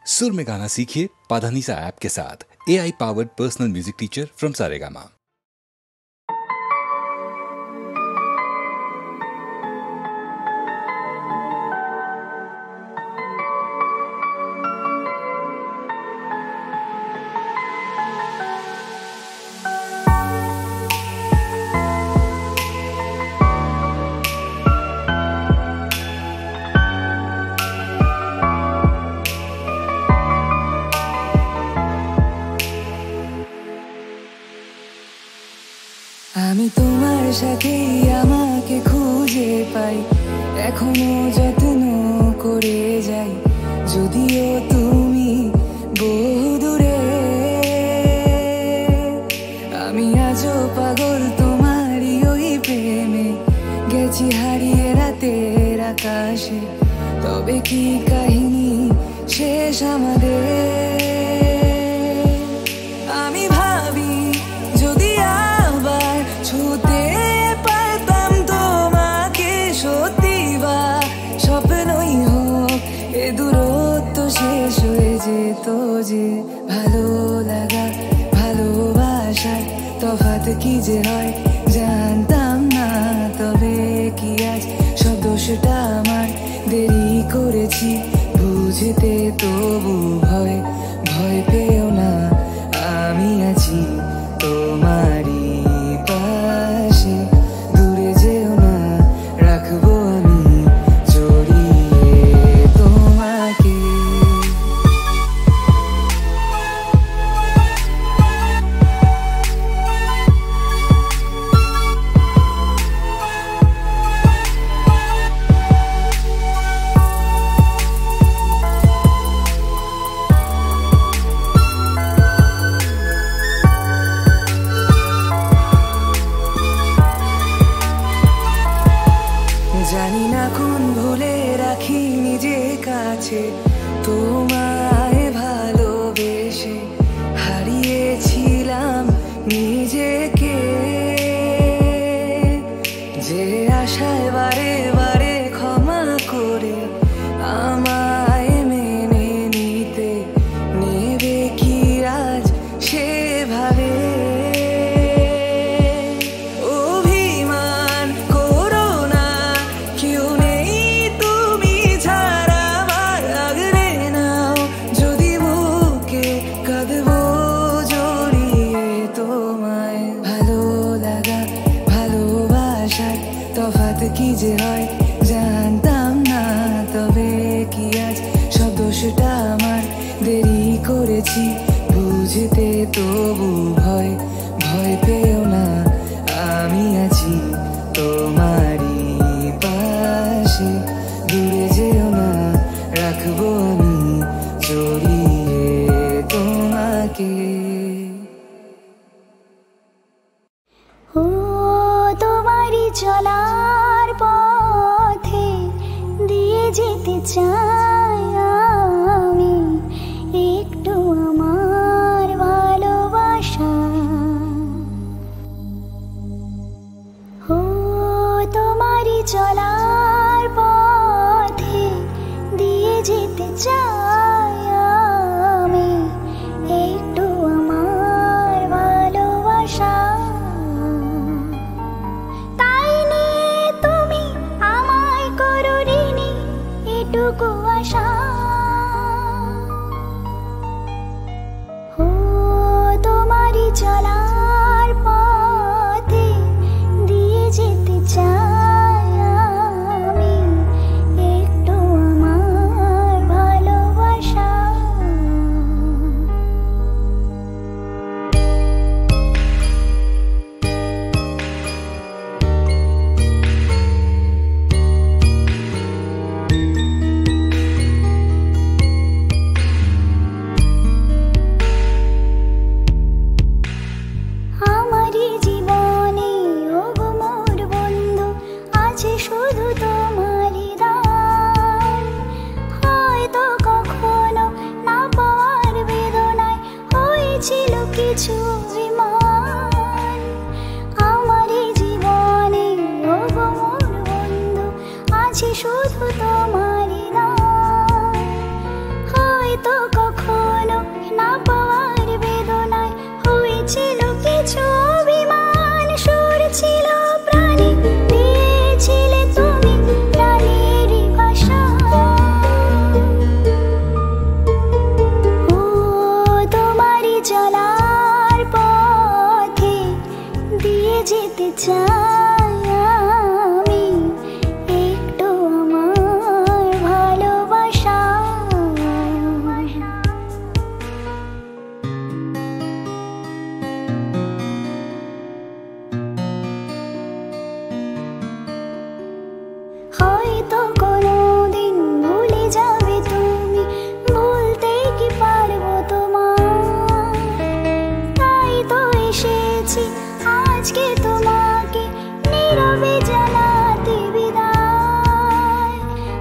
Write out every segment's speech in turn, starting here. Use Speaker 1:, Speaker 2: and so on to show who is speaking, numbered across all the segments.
Speaker 1: सुर में गाना सीखिए पाधानीसा ऐप के साथ। AI powered personal music teacher from Saregama.
Speaker 2: আমি তোমার সাথে আমাকে খুঁজে পাই, এখনো যত্ন করে যাই, যদিও তুমি বহু দূরে। আমি আজও পাগল তোমারই ওই প্রেমে, গেছি হারিয়ে রাতের আকাশে। তবে কি কাহিনী শেষ আমাদের? আমি ভাবি যদি আবার ছুতে পারতাম তোমাকে, সত্যি বা স্বপ্নই হোক, এ দূরত্ব শেষ হয়ে যেত যে। ভালো লাগা ভালোবাসার তফাৎ কি যে হয় জানতাম না। তবে কি আজ সব দোষটা আমার, দেরি করেছি বুঝতে, তবু ভয় ভয় পেও না, আমি আছি তোমারই পাশে। দূরে যেও না, রাখবো আমি জড়িয়ে তোমাকে। জানি না কোন ভুলে রাখি নিজের কাছে, তোমায় ভালোবেসে হারিয়েছিলাম নিজেকে। যে আশায় বারে বারে ক্ষমা করে আমায় মেনে নিতে, নেবে কি আজ সেভাবে? তফাৎ কি যে হয় জানতাম না। তবে কি আজ সব দোষটা আমার, দেরি করেছি বুঝতে, তবু ভয় ভয় পেও না, আমি আছি তোমারই পাশে। দূরে যেও না, রাখবো আমি জড়িয়ে তোমাকে।
Speaker 3: তোমারই চলার পথে দিয়ে যেতে চাই আমি একটু আমার ভালোবাসা। তোমারই চলার পথে দিয়ে যেতে চাই আমি একটু আমার ভালোবাসা। তোমারই চলার পথে দিয়ে যেতে চাই আমি একটু আমার ভালোবাসা। কিছু বিমান আমারই জীবনে, ও গো মোর বন্ধু, আছে শুধু তোমারই নাম। হয়তো চাই আমি একটু আমার ভালোবাসা। হয়তো কোনোদিন ভুলে যাবে তুমি, ভুলতে কি পারবো তোমার, তাই তো এসেছি আজকে তোমাকে নীরবে জানাতে বিদায়।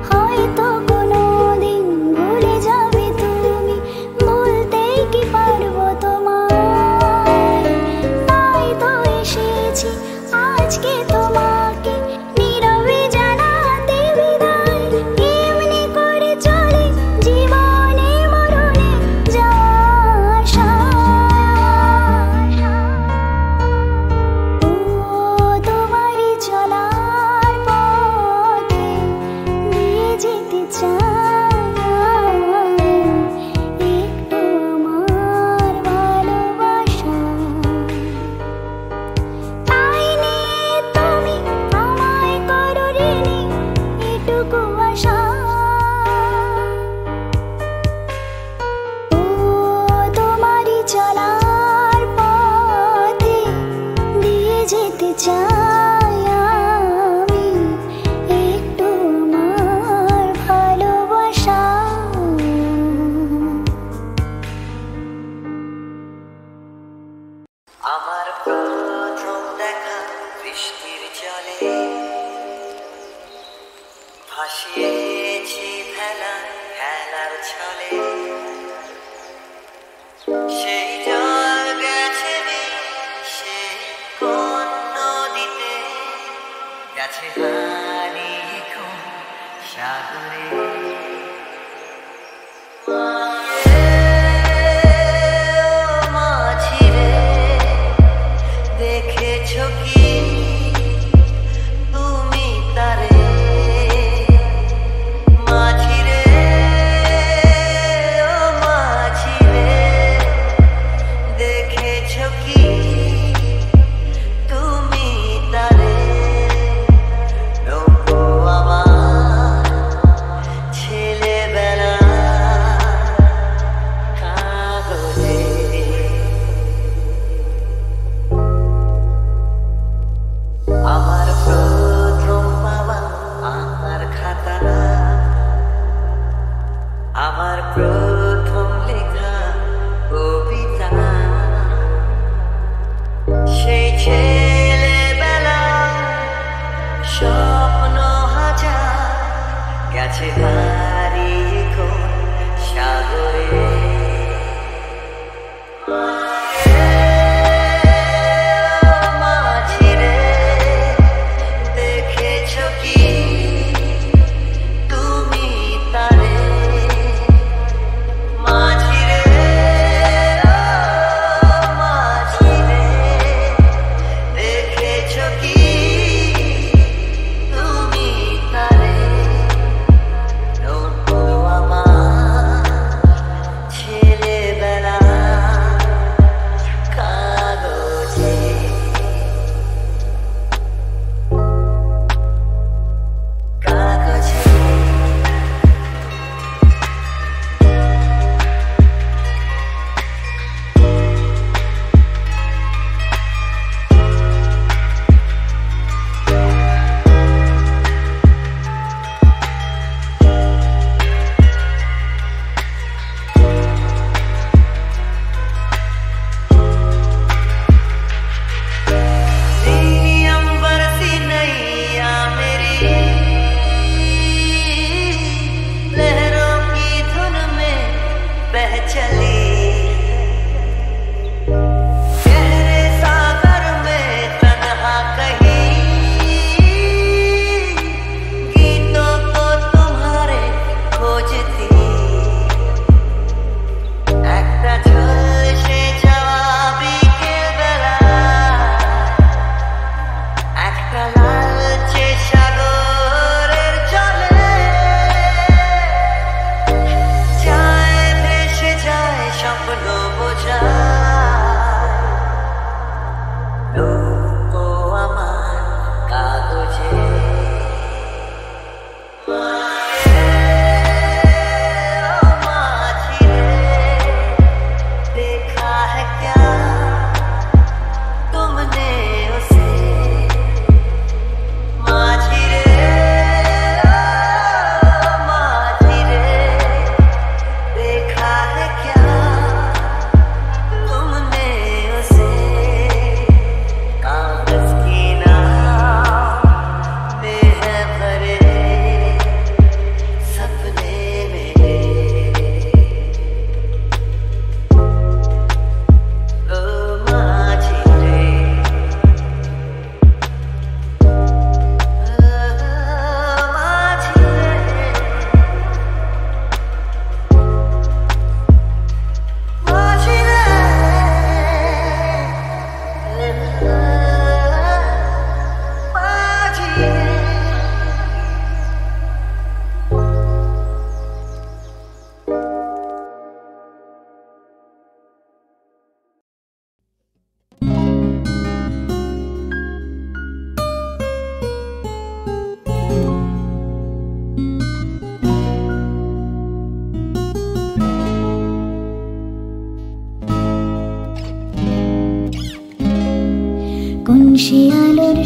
Speaker 3: হয়তো কোনোদিন ভুলে যাবে তুমি, ভুলতে কি পারবো তোমার, তাই তো এসেছি আজকে তোমাকে নীরবে জানাতে বিদায়। এমনি করে চলে জীবনে মরণে যাওয়া আশা। ও তোমারই চলার পথে নিয়ে যেতে চাই একটু আমার ভালোবাসা। তাই নিয়ে তুমি আমায় করো ঋণী এটুকু আশা। ও তোমারই চলার পথে দিয়ে যেতে চাই আমি একটু আমার ভালোবাসা।
Speaker 4: আমার প্রথম দেখা বৃষ্টির জলে, ভাসিয়েছি ভেলা খেলার ছলে। সেই জল গেছে সে কোন নদীতে, গেছে হারিয়ে কোন সাগরে। দেখেছো কি তুমি তারে, মাঝিরে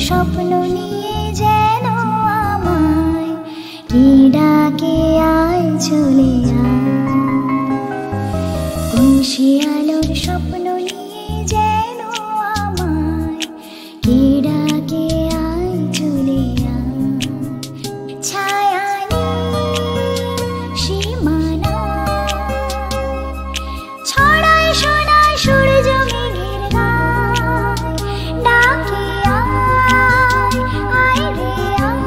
Speaker 3: স্বপ্ন নিয়ে যেন আমায় কি ডাকে আয় চলে আয়। কোন সে আলোর স্বপ্ন নিয়ে যেন আমায় কি ডাকে আয় চলে আয়। ছায়া সীমানা ছড়ায় শোনায় সূর্য মেঘের গায়, ডাকে আয় আয় রে আয়।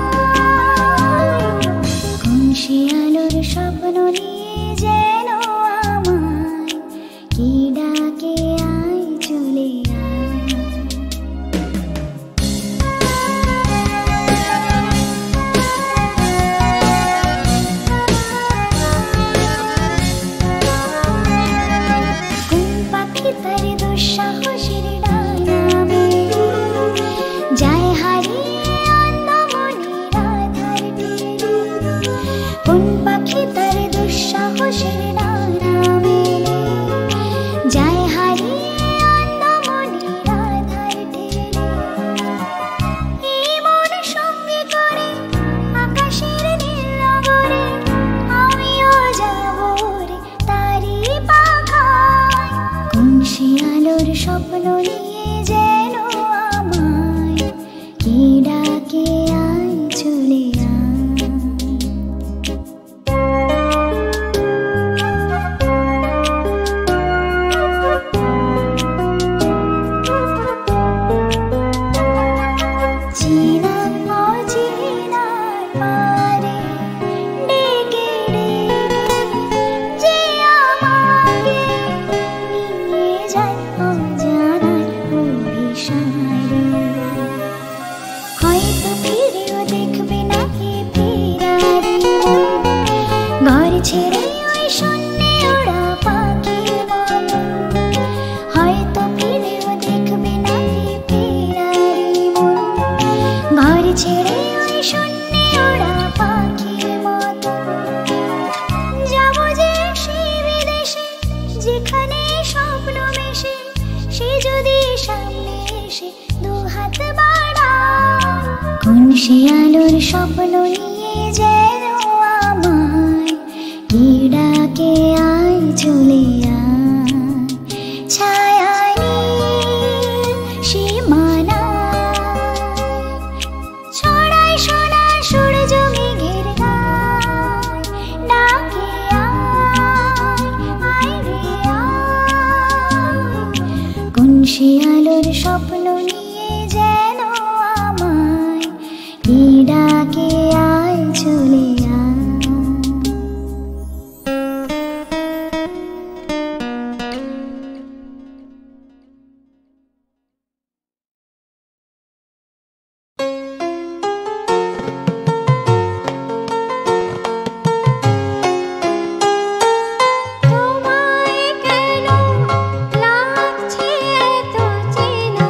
Speaker 3: কোন সে আলোর স্বপ্ন নিয়ে যেন আমায় কি ডাকে আয় চলে আয়। কোন পাখি তার দুঃসাহসের ডানা মেলে যায় হারিয়ে অন্ধমনির আধার টেনে। কোন পাখি তার দুঃসাহসের ডানা মেলে যায় হারিয়ে অন্ধমনির আধার টেনে। এই মন সঙ্গে করে আকাশের নীল নগরে আমিও যাব রে তারি পাখায়। কোন সে আলোর স্বপ্ন নিয়ে যেন আমায় কি ডাকে আয় চলে আয়। চেনা অচেনার পারে ডেকে ডেকে যে আমাকে নিয়ে যায় অজানার অভিসারে। হয়তো ফিরেও দেখবে না কে ফেরারি মন, ঘর ছেড়ে ওই শূন্যে ওড়া পাখির মতো। হয়তো ফিরেও দেখবে না কে ফেরারি মন, ঘর ছেড়ে ওই শূন্যে ওড়া পাখির মতো। যাব যে সেই বিদেশে যেখানে স্বপ্ন মেশে, সে যদি সামনে এসে দু হাত বাড়ায়। কোন সে আলোর স্বপ্ন নিয়ে যেন আমায় কি ডাকে আয় চলে আয়। ছায়া সীমানা ছড়ায় শোনায় সূর্য মেঘের গায়, ডাকে আয় আয় রে আয়। কোন সে আলোর স্বপ্ন নিয়ে যেন আমায় কি ডাকে আয় চলে আয়। তোমায় কেন লাগছে এত চেনা,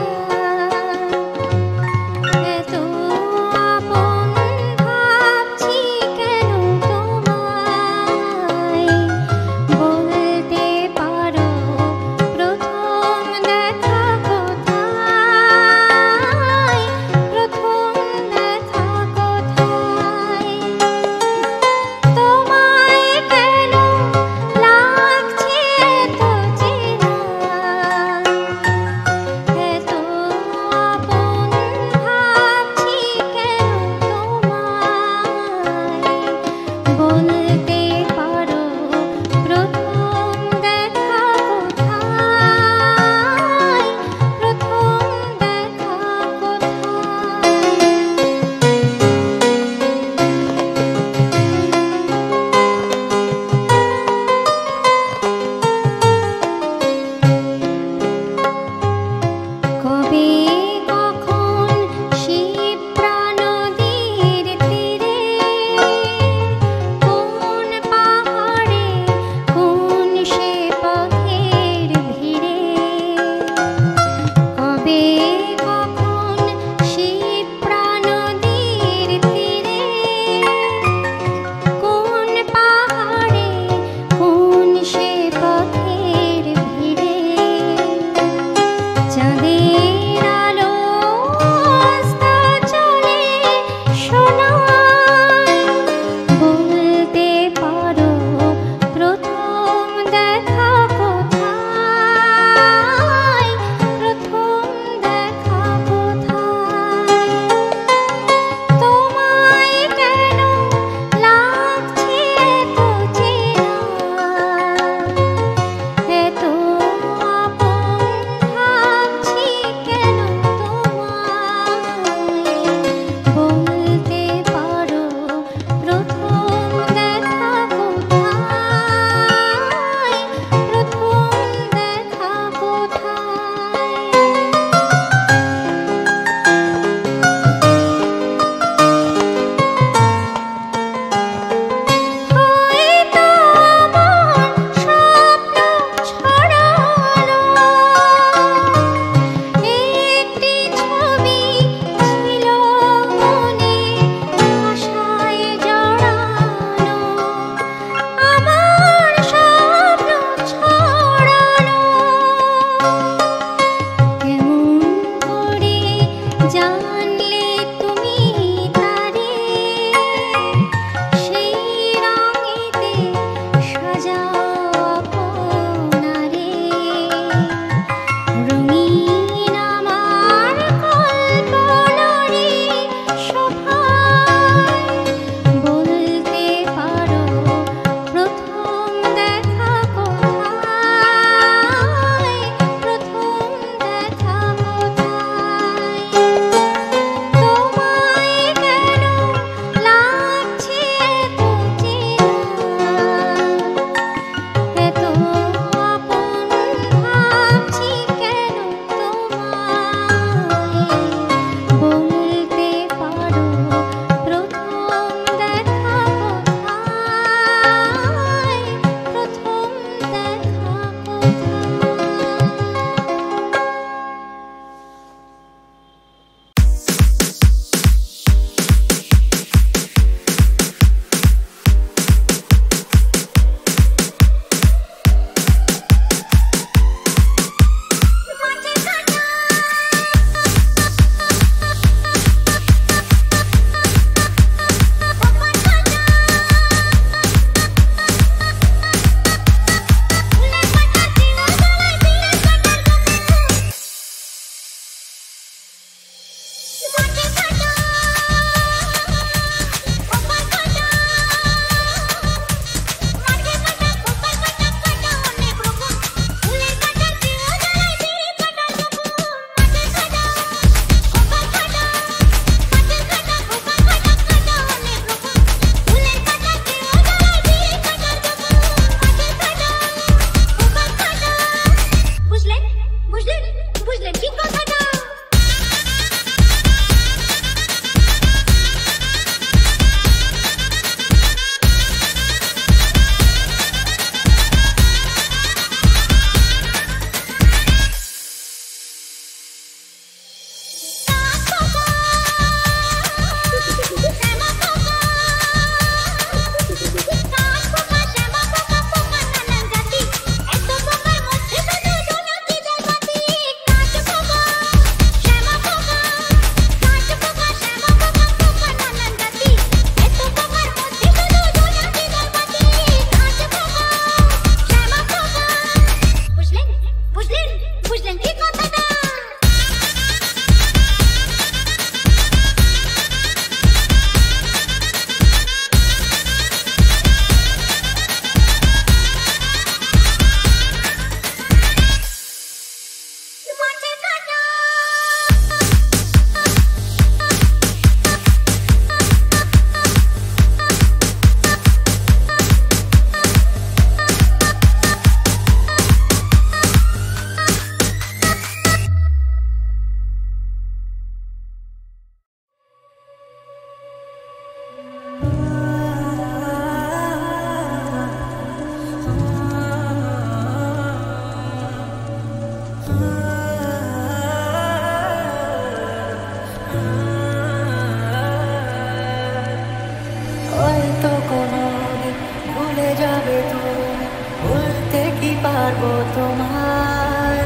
Speaker 4: পারবো তোমায়,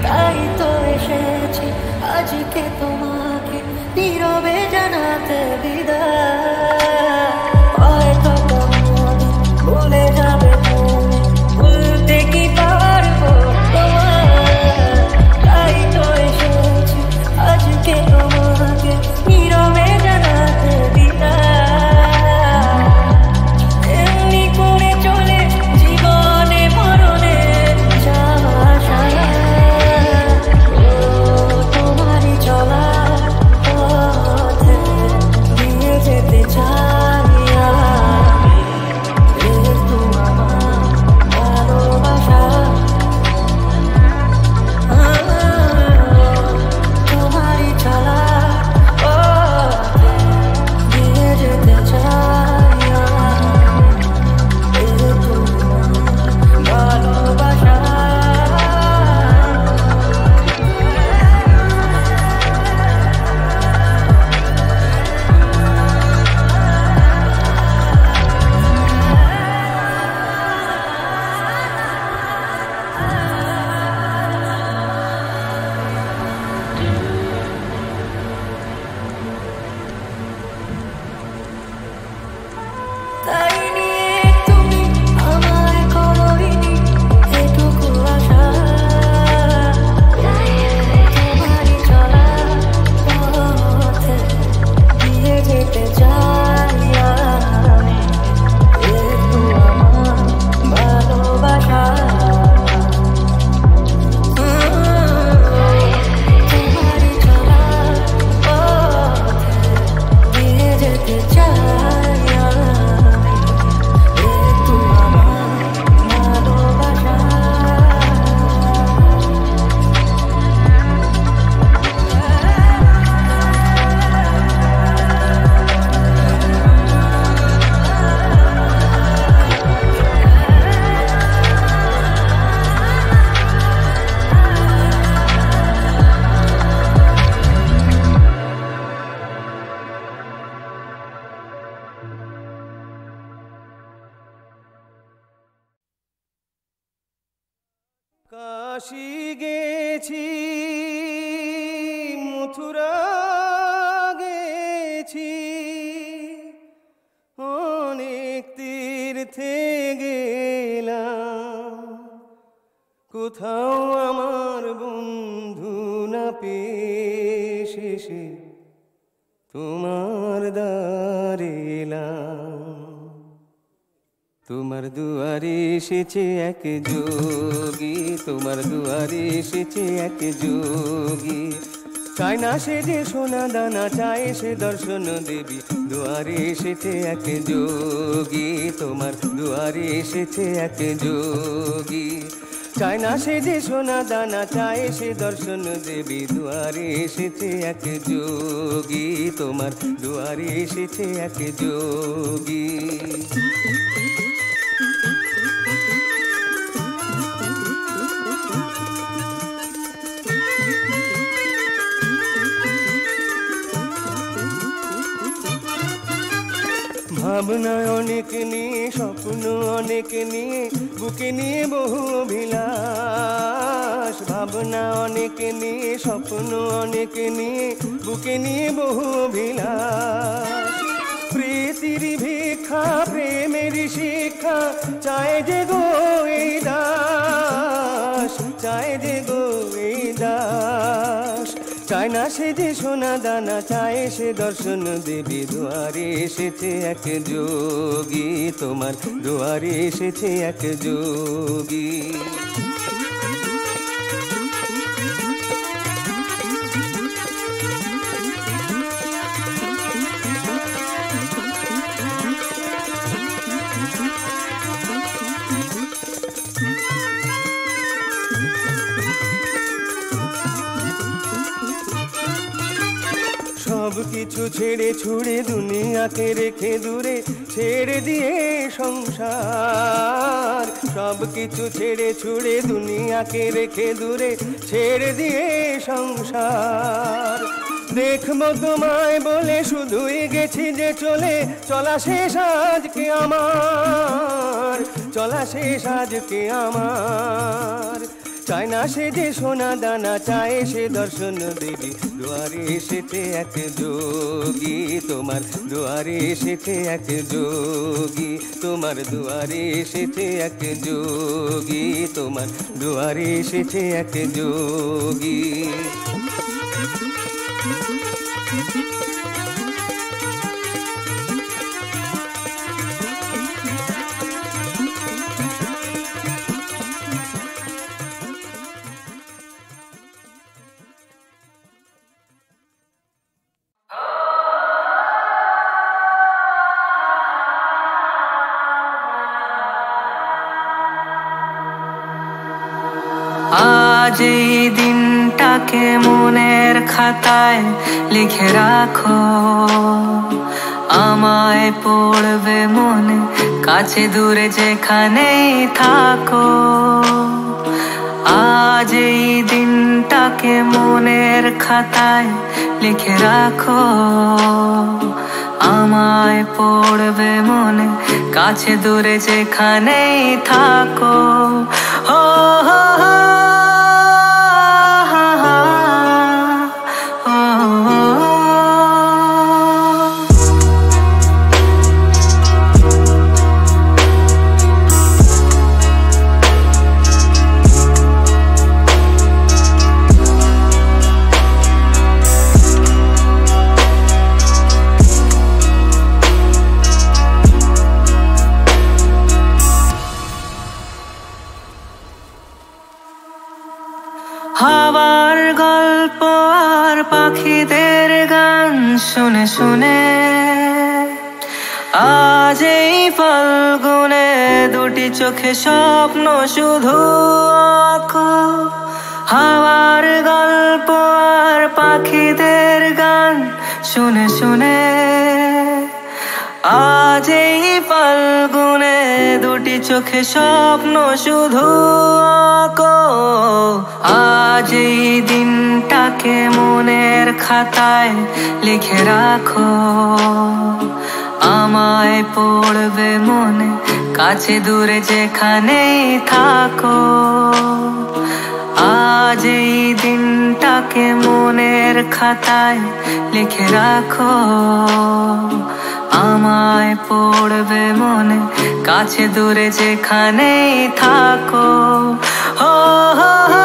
Speaker 4: তাই তো এসেছি আজকে তোমাকে নীরবে জানাতে বিদায়। হয়তো কোনোদিন ভুলে যাবে তুমি, ভুলতে কি পারবো তোমায়, তাই তো এসেছি আজকে তোমাকে নীরবে জানাতে বিদায়। এমনি করে চলে জীবনে মরণে যাওয়া সারা, ও তোমারই চলা পথে দিয়ে যেতে চাই আমি, একটু আমার ভালোবাসা। তোমারই চলা পথে দিয়ে যেতে চাই আমি, একটু ভালোবাসা। তাই নিয়ে তুমি আমায় করোনি এটুকু আশা, তোমারই চলা পথে দিয়ে যেতে চাই আমি, একটু আমার ভালোবাসা। তোমারই চলা পথে দিয়ে যেতে চাই আমি, একটু আমার ভালোবাসা।
Speaker 5: কাশী গেছি, মথুরা গেছি, অনেক তীর্থে গেলাম, কোথাও আমার বন্ধু না পেয়ে শেষে তোমার দ্বারে এলাম। তোমার দুয়ারে এসেছে এক যোগী, তোমার দুয়ারে এসেছে এক যোগী, চায় না সে যে সোনা দানা, চায় সে দর্শন দেবী। দুয়ারে এসেছে এক যোগী, তোমার দুয়ারে এসেছে এক যোগী, চায় না সে যে সোনা দানা, চায় সে দর্শন দেবী। দুয়ারে এসেছে এক যোগী, তোমার দুয়ারে এসেছে এক যোগী। ভাবনা অনেক নিয়ে, স্বপ্ন অনেক নিয়ে, বুকে নিয়ে বহু অভিলাষ। ভাবনা অনেক নিয়ে, স্বপ্ন অনেক নিয়ে, বুকে নিয়ে বহু অভিলাষ। প্রীতির ভিক্ষা, প্রেমের শিক্ষা, চায় যে গো এই দাস, চায় যে গো এই দাস। চায় না সে যে সোনা দানা, চায় সে দর্শন দেবী। দুয়ারে এসেছে এক যোগী, তোমার দুয়ারে এসেছে এক যোগী। সব কিছু ছেড়ে ছুড়ে দুনিয়াকে রেখে দূরে, ছেড়ে দিয়ে সংসার। সব কিছু ছেড়ে ছুড়ে দুনিয়াকে রেখে দূরে, ছেড়ে দিয়ে সংসার। দেখবো তোমায় বলে শুধুই গেছি যে চলে, চলা শেষ আজকে আমার। চলা শেষ আজকে আমার। চায় না সে যে সোনা দানা, চায় সে দর্শন দেবী। দুয়ারে এসেছে এক যোগী, তোমার দুয়ারে এসেছে এক যোগী, তোমার দুয়ারে এসেছে এক যোগী, তোমার দুয়ারে এসেছে এক যোগী।
Speaker 4: আজ এই দিনটাকে মনের খাতায় লিখে রাখো, আমায় পড়বে মনে কাছে দূরে যেখানেই থাকো। আজ এই দিনটাকে মনের খাতায় লিখে রাখো, আমায় পড়বে মনে কাছে দূরে যেখানেই থাকো। ও হো হো হাওয়ার গল্প আর পাখিদের গান শুনে শুনে আজ এই ফাল্গুনে দুটি চোখে স্বপ্ন শুধু আঁকো। হাওয়ার গল্প আর পাখিদের গান শুনে শুনে আজ এই ফাল্গুনে দুটি চোখে স্বপ্ন শুধু আঁকো। আজ এই দিনটাকে মনের খাতায় লিখে রাখো, আমায় পড়বে মনে কাছে দূরে যেখানেই থাকো। আজ এই দিনটাকে মনের খাতায় লিখে রাখো, আমায় পড়বে মনে কাছে দূরে যেখানেই থাকো। ও হো হো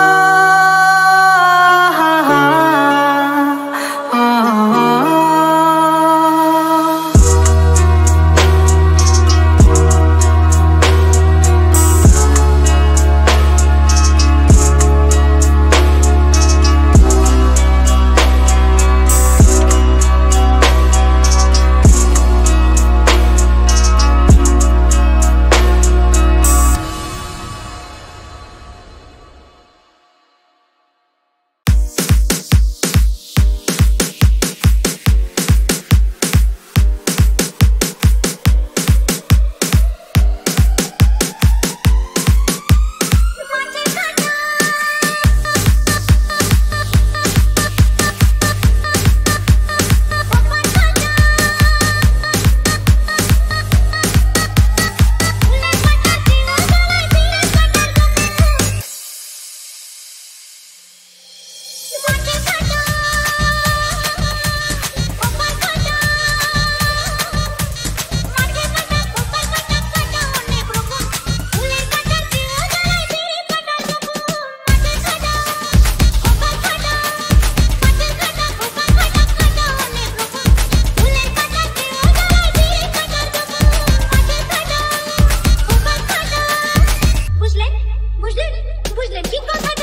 Speaker 3: বুঝলেন কি কথা?